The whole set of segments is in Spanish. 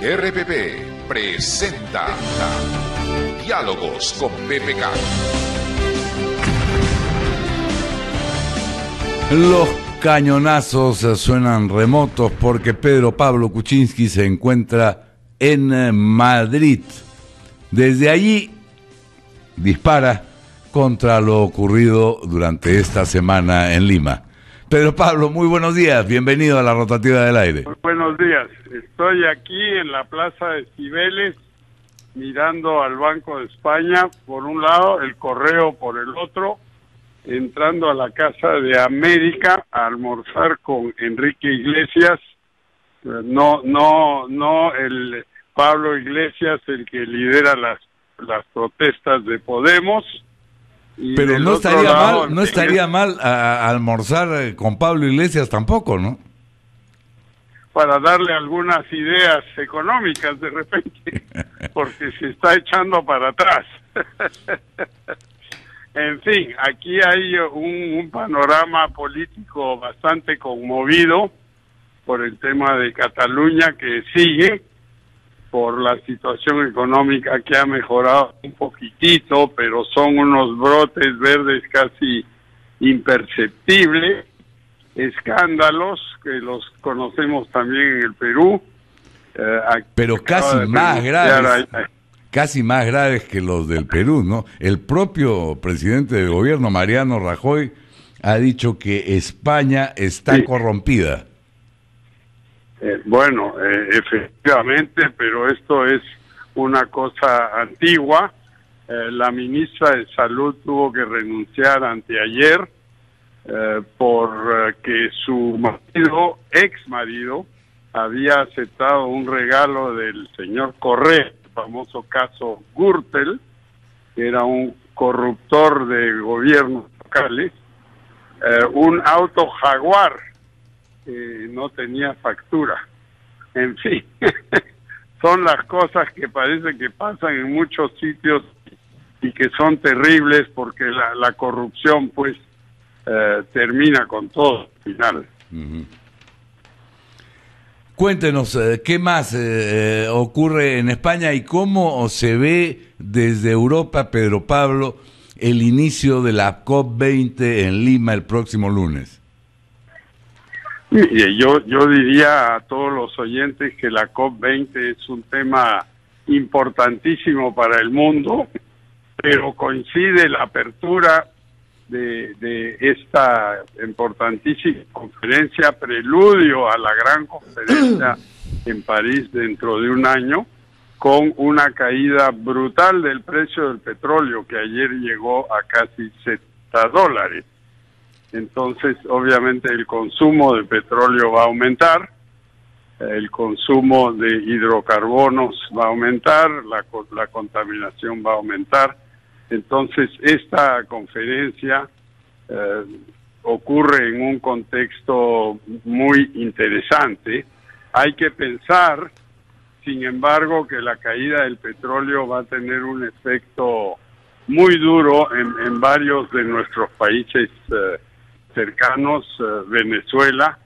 RPP presenta Diálogos con PPK. Los cañonazos suenan remotos porque Pedro Pablo Kuczynski se encuentra en Madrid. Desde allí dispara contra lo ocurrido durante esta semana en Lima. Pedro Pablo, muy buenos días, bienvenido a la Rotativa del Aire. Muy buenos días, estoy aquí en la Plaza de Cibeles mirando al Banco de España por un lado, el Correo por el otro, entrando a la Casa de América a almorzar con Enrique Iglesias, no el Pablo Iglesias, el que lidera las protestas de Podemos. Pero no estaría mal a almorzar con Pablo Iglesias tampoco, ¿no? Para darle algunas ideas económicas de repente, porque se está echando para atrás. En fin, aquí hay un panorama político bastante conmovido por el tema de Cataluña que sigue, por la situación económica que ha mejorado un poquitito, pero son unos brotes verdes casi imperceptibles, escándalos que los conocemos también en el Perú. Pero casi más graves que los del Perú, ¿no? El propio presidente del gobierno, Mariano Rajoy, ha dicho que España está corrompida. Efectivamente, pero esto es una cosa antigua. La ministra de Salud tuvo que renunciar anteayer porque su ex marido, había aceptado un regalo del señor Correa, el famoso caso Gürtel, que era un corruptor de gobiernos locales, un auto Jaguar que no tenía factura. En fin, son las cosas que parece que pasan en muchos sitios y que son terribles porque la corrupción pues termina con todo al final. Uh-huh. Cuéntenos, ¿qué más ocurre en España y cómo se ve desde Europa, Pedro Pablo, el inicio de la COP20 en Lima el próximo lunes? Mire, yo diría a todos los oyentes que la COP20 es un tema importantísimo para el mundo, pero coincide la apertura de esta importantísima conferencia, preludio a la gran conferencia en París dentro de un año, con una caída brutal del precio del petróleo, que ayer llegó a casi $70. Entonces, obviamente, el consumo de petróleo va a aumentar, el consumo de hidrocarbonos va a aumentar, la contaminación va a aumentar. Entonces, esta conferencia ocurre en un contexto muy interesante. Hay que pensar, sin embargo, que la caída del petróleo va a tener un efecto muy duro en varios de nuestros países cercanos, Venezuela,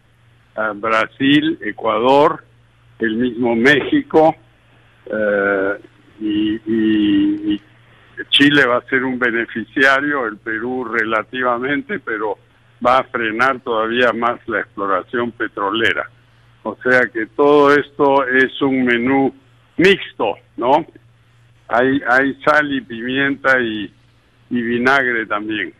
Brasil, Ecuador, el mismo México, y Chile va a ser un beneficiario, el Perú relativamente, pero va a frenar todavía más la exploración petrolera. O sea que todo esto es un menú mixto, ¿no? Hay sal y pimienta y vinagre también.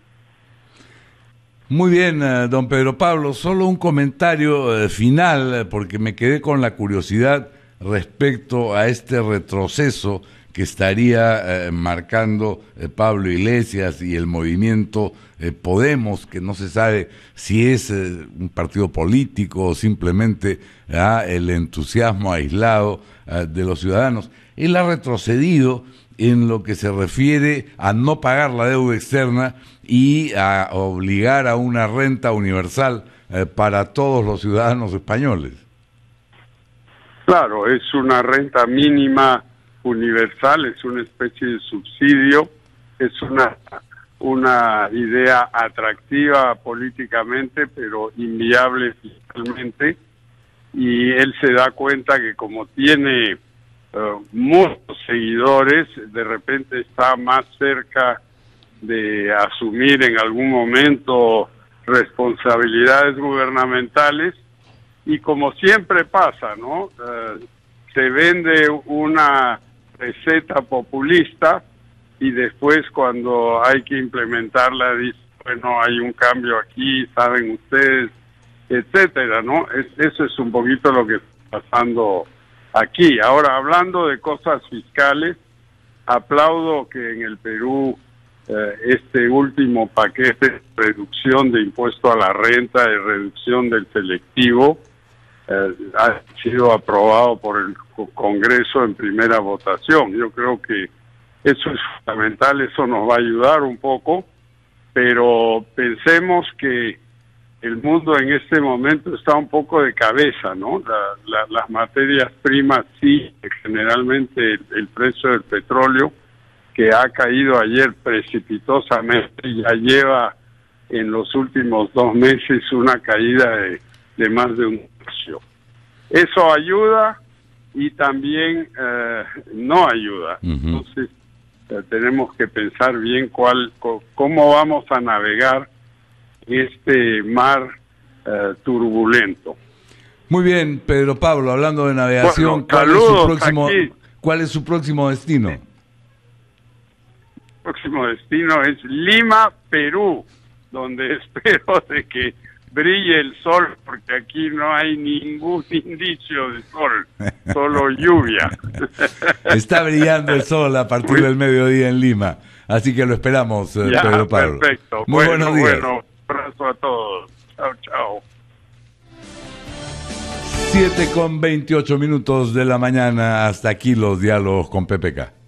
Muy bien, don Pedro Pablo, solo un comentario final, porque me quedé con la curiosidad respecto a este retroceso que estaría marcando Pablo Iglesias y el movimiento Podemos, que no se sabe si es un partido político o simplemente el entusiasmo aislado de los ciudadanos. Él ha retrocedido en lo que se refiere a no pagar la deuda externa y a obligar a una renta universal para todos los ciudadanos españoles. Claro, es una renta mínima universal, es una especie de subsidio, es una idea atractiva políticamente, pero inviable fiscalmente, y él se da cuenta que como tiene muchos seguidores, de repente está más cerca de asumir en algún momento responsabilidades gubernamentales, y como siempre pasa, ¿no? Se vende una receta populista y después cuando hay que implementarla dice, bueno, hay un cambio aquí, saben ustedes, etcétera, ¿no? Eso es un poquito lo que está pasando aquí. Ahora, hablando de cosas fiscales, aplaudo que en el Perú este último paquete de reducción de impuesto a la renta y reducción del selectivo ha sido aprobado por el Congreso en primera votación. Yo creo que eso es fundamental, eso nos va a ayudar un poco, pero pensemos que el mundo en este momento está un poco de cabeza, ¿no? Las materias primas sí, generalmente el precio del petróleo, que ha caído ayer precipitosamente, ya lleva en los últimos 2 meses una caída de más de 1%. Eso ayuda y también no ayuda. Entonces tenemos que pensar bien cómo vamos a navegar este mar turbulento. Muy bien, Pedro Pablo, hablando de navegación, bueno, ¿cuál es su próximo destino? El próximo destino es Lima, Perú, donde espero de que brille el sol, porque aquí no hay ningún indicio de sol, solo lluvia. Está brillando el sol a partir del mediodía en Lima, así que lo esperamos, Pedro Pablo. Perfecto. Muy buenos días. Bueno, un abrazo a todos. Chao, chao. 7:28 de la mañana, hasta aquí los diálogos con PPK.